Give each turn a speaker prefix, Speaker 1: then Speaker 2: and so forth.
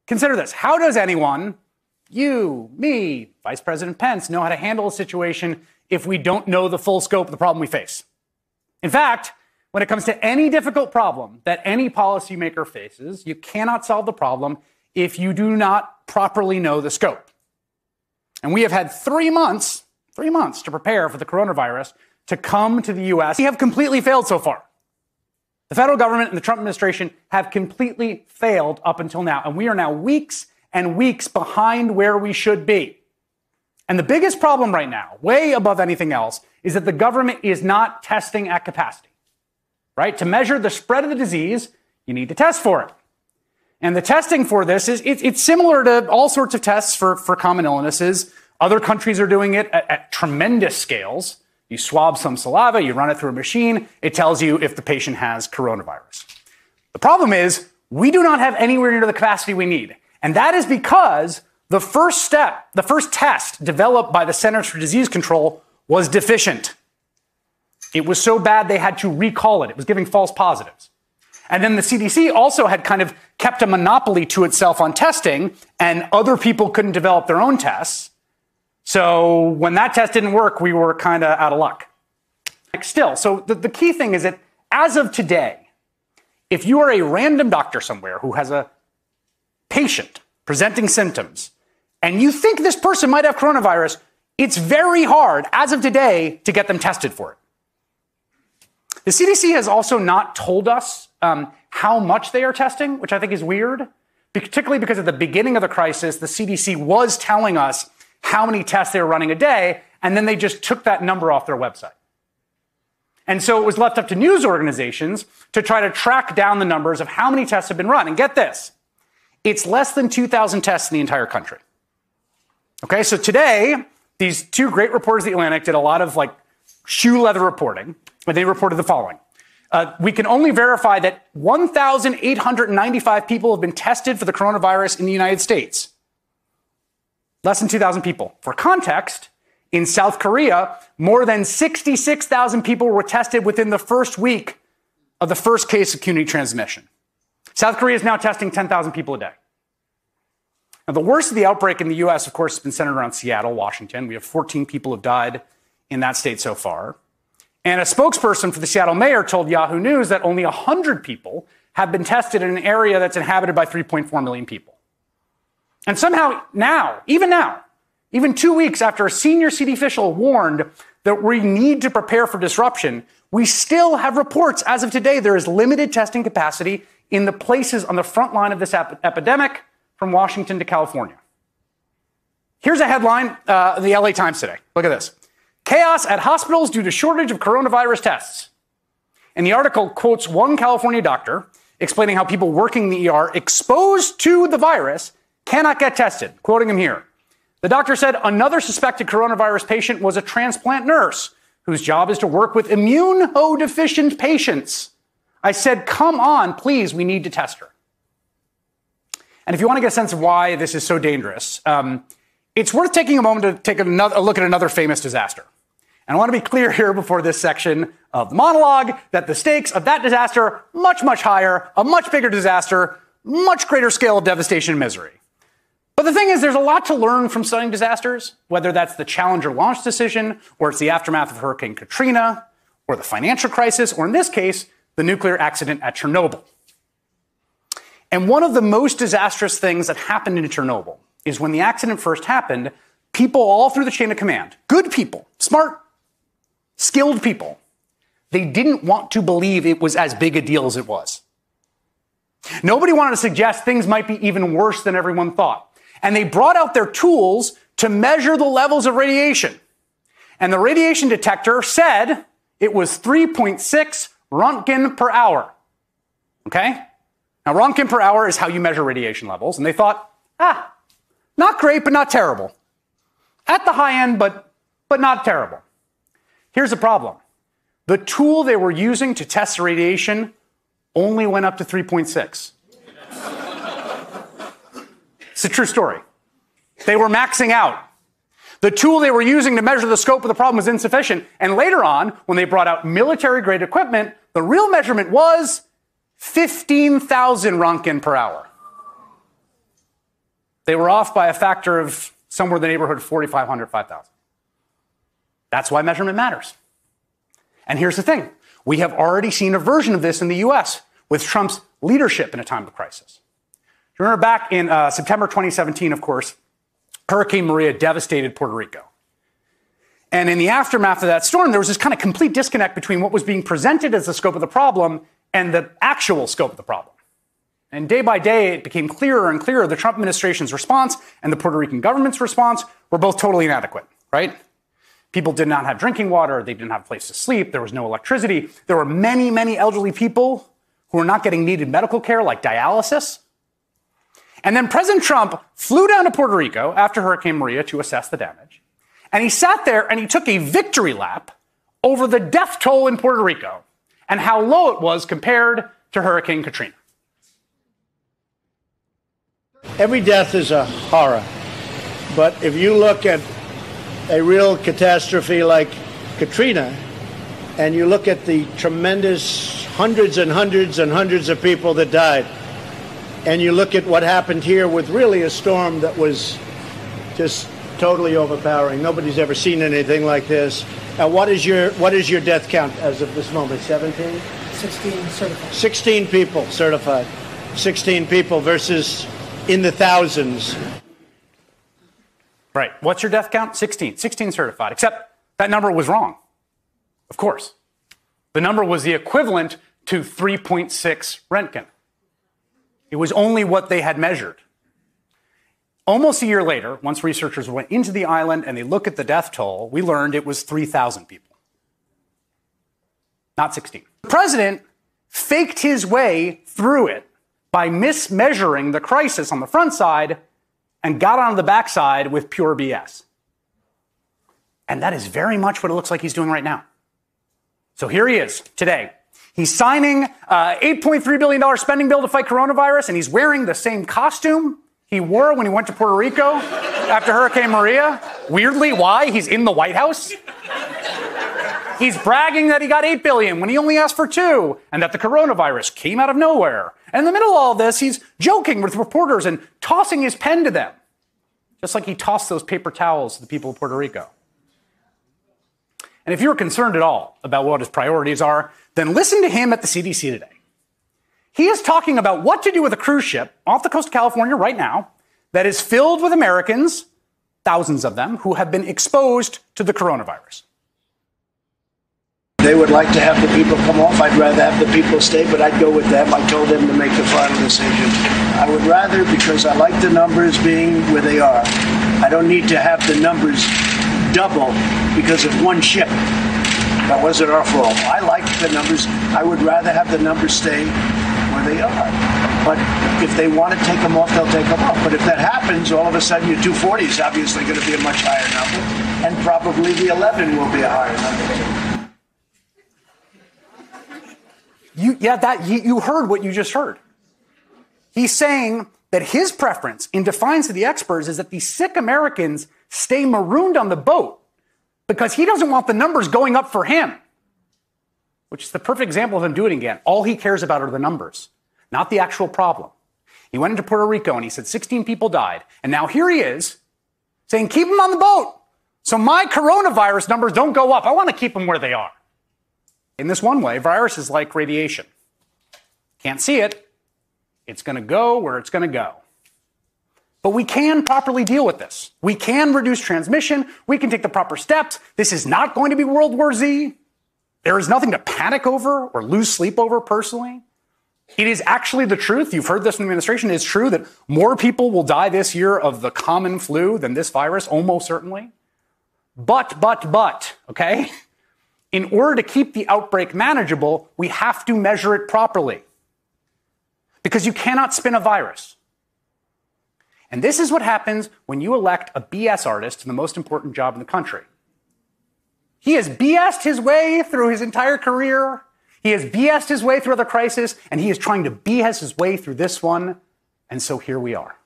Speaker 1: Consider this. How does anyone, you, me, Vice President Pence, know how to handle a situation if we don't know the full scope of the problem we face? In fact, when it comes to any difficult problem that any policymaker faces, you cannot solve the problem if you do not properly know the scope. And we have had 3 months to prepare for the coronavirus to come to the U.S. We have completely failed so far. The federal government and the Trump administration have completely failed up until now, and we are now weeks and weeks behind where we should be. And the biggest problem right now, way above anything else, is that the government is not testing at capacity, right? To measure the spread of the disease, you need to test for it. And the testing for this it's similar to all sorts of tests for common illnesses. Other countries are doing it at tremendous scales. You swab some saliva, you run it through a machine, it tells you if the patient has coronavirus. The problem is we do not have anywhere near the capacity we need. And that is because the first test developed by the Centers for Disease Control was deficient. It was so bad they had to recall it. It was giving false positives. And then the CDC also had kind of kept a monopoly to itself on testing, and other people couldn't develop their own tests. So when that test didn't work, we were kind of out of luck. Still, so the key thing is that as of today, if you are a random doctor somewhere who has a patient presenting symptoms, and you think this person might have coronavirus, it's very hard, as of today, to get them tested for it. The CDC has also not told us how much they are testing, which I think is weird, particularly because at the beginning of the crisis, the CDC was telling us how many tests they were running a day, and then they just took that number off their website. And so it was left up to news organizations to try to track down the numbers of how many tests have been run. And get this, it's less than 2,000 tests in the entire country. Okay, so today, these two great reporters at The Atlantic did a lot of shoe leather reporting, and they reported the following. We can only verify that 1,895 people have been tested for the coronavirus in the United States. Less than 2,000 people. For context, in South Korea, more than 66,000 people were tested within the first week of the first case of community transmission. South Korea is now testing 10,000 people a day. Now, the worst of the outbreak in the U.S., of course, has been centered around Seattle, Washington. We have 14 people who have died in that state so far. And a spokesperson for the Seattle mayor told Yahoo News that only 100 people have been tested in an area that's inhabited by 3.4 million people. And somehow now, even 2 weeks after a senior city official warned that we need to prepare for disruption, we still have reports as of today there is limited testing capacity in the places on the front line of this epidemic, from Washington to California. Here's a headline in the LA Times today. Look at this. Chaos at hospitals due to shortage of coronavirus tests. And the article quotes one California doctor explaining how people working in the ER exposed to the virus cannot get tested. Quoting him here. The doctor said another suspected coronavirus patient was a transplant nurse whose job is to work with immunodeficient patients. I said, come on, please, we need to test her. And if you want to get a sense of why this is so dangerous, it's worth taking a moment to take a look at another famous disaster. And I want to be clear here before this section of the monologue that the stakes of that disaster, much, much higher, a much bigger disaster, much greater scale of devastation and misery. But the thing is, there's a lot to learn from studying disasters, whether that's the Challenger launch decision, or it's the aftermath of Hurricane Katrina, or the financial crisis, or in this case, the nuclear accident at Chernobyl. And one of the most disastrous things that happened in Chernobyl is when the accident first happened, people all through the chain of command, good people, smart, skilled people, they didn't want to believe it was as big a deal as it was. Nobody wanted to suggest things might be even worse than everyone thought. And they brought out their tools to measure the levels of radiation. And the radiation detector said it was 3.6 Roentgen per hour. Okay? Now, Roentgen per hour is how you measure radiation levels. And they thought, not great, but not terrible. At the high end, but not terrible. Here's the problem. The tool they were using to test the radiation only went up to 3.6. It's a true story. They were maxing out. The tool they were using to measure the scope of the problem was insufficient. And later on, when they brought out military-grade equipment, the real measurement was 15,000 Roentgen per hour. They were off by a factor of somewhere in the neighborhood of 4,500, 5,000. That's why measurement matters. And here's the thing. We have already seen a version of this in the US with Trump's leadership in a time of crisis. Remember back in September 2017, of course, Hurricane Maria devastated Puerto Rico. And in the aftermath of that storm, there was this kind of complete disconnect between what was being presented as the scope of the problem and the actual scope of the problem. And day by day, it became clearer and clearer the Trump administration's response and the Puerto Rican government's response were both totally inadequate, right? People did not have drinking water. They didn't have a place to sleep. There was no electricity. There were many, many elderly people who were not getting needed medical care like dialysis. And then President Trump flew down to Puerto Rico after Hurricane Maria to assess the damage. And he sat there and he took a victory lap over the death toll in Puerto Rico and how low it was compared to Hurricane Katrina.
Speaker 2: Every death is a horror. But if you look at a real catastrophe like Katrina, and you look at the tremendous hundreds and hundreds and hundreds of people that died, and you look at what happened here with really a storm that was just totally overpowering. Nobody's ever seen anything like this. Now, what is your death count as of this moment? 17?
Speaker 3: 16 certified.
Speaker 2: 16 people certified. 16 people versus in the thousands.
Speaker 1: Right. What's your death count? 16. 16 certified. Except that number was wrong. Of course. The number was the equivalent to 3.6 Roentgen. It was only what they had measured. Almost a year later, once researchers went into the island and they looked at the death toll, we learned it was 3,000 people. Not 16. The president faked his way through it by mismeasuring the crisis on the front side and got on the backside with pure BS. And that is very much what it looks like he's doing right now. So here he is today. He's signing an $8.3 billion spending bill to fight coronavirus, and he's wearing the same costume he wore when he went to Puerto Rico after Hurricane Maria. Weirdly, why? He's in the White House. He's bragging that he got $8 billion when he only asked for $2 billion, and that the coronavirus came out of nowhere. And in the middle of all this, he's joking with reporters and tossing his pen to them, just like he tossed those paper towels to the people of Puerto Rico. And if you're concerned at all about what his priorities are, then listen to him at the CDC today. He is talking about what to do with a cruise ship off the coast of California right now that is filled with Americans, thousands of them, who have been exposed to the coronavirus.
Speaker 4: They would like to have the people come off. I'd rather have the people stay, but I'd go with them. I told them to make the final decision. I would rather, because I like the numbers being where they are. I don't need to have the numbers double because of one ship. That wasn't our fault. I like the numbers. I would rather have the numbers stay where they are. But if they want to take them off, they'll take them off. But if that happens, all of a sudden your 240 is obviously going to be a much higher number, and probably the 11 will be a higher number.
Speaker 1: You heard what you just heard. He's saying that his preference, in defiance of the experts, is that these sick Americans stay marooned on the boat because he doesn't want the numbers going up for him, which is the perfect example of him doing it again. All he cares about are the numbers, not the actual problem. He went into Puerto Rico and he said 16 people died. And now here he is saying, keep them on the boat so my coronavirus numbers don't go up. I want to keep them where they are. In this one way, virus is like radiation. Can't see it. It's going to go where it's going to go. But we can properly deal with this. We can reduce transmission. We can take the proper steps. This is not going to be World War Z. There is nothing to panic over or lose sleep over personally. It is actually the truth. You've heard this from the administration. It's true that more people will die this year of the common flu than this virus, almost certainly. But, okay? In order to keep the outbreak manageable, we have to measure it properly. Because you cannot spin a virus. And this is what happens when you elect a BS artist to the most important job in the country. He has BS'd his way through his entire career. He has BS'd his way through other crises, and he is trying to BS his way through this one. And so here we are.